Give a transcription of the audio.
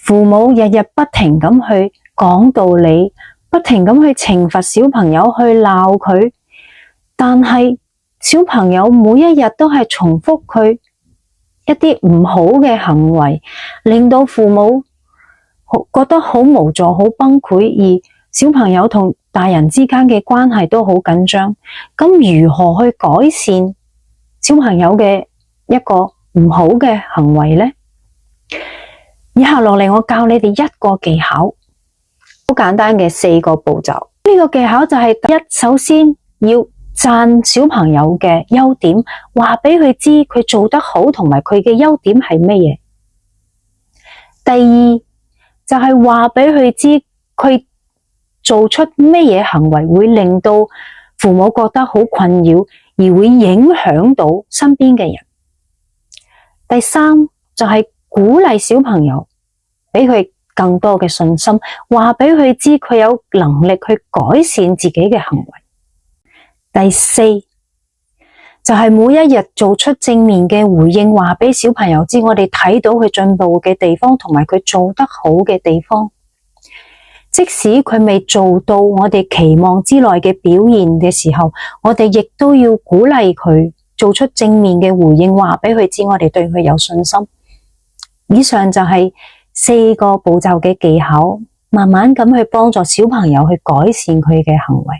父母日日不停咁去講道理，不停咁去懲罰小朋友，去鬧佢，但係小朋友每一日都係重複佢一啲唔好嘅行為，令到父母覺得好無助、好崩潰，而小朋友同大人之間嘅關係都好緊張。咁如何去改善小朋友嘅一個唔好嘅行為呢？以下落嚟我教你哋一個技巧，好簡單嘅4個步驟。呢個技巧就係第一，首先要讚小朋友嘅優點，話俾佢知佢做得好同埋佢嘅優點係乜嘢。第二就係話俾佢知佢做出乜嘢行為會令到父母覺得好困擾，而會影響到身邊嘅人。第三就係鼓勵小朋友，俾佢更多嘅信心，話俾佢知佢有能力去改善自己嘅行為。第四就係每一日做出正面嘅回應，話俾小朋友知我哋睇到佢進步嘅地方同埋佢做得好嘅地方。即使佢未做到我哋期望之內嘅表現嘅時候，我哋亦都要鼓勵佢做出正面嘅回應，話俾佢知我哋對佢有信心。以上就係4個步驟嘅技巧，慢慢咁去幫助小朋友去改善佢嘅行為。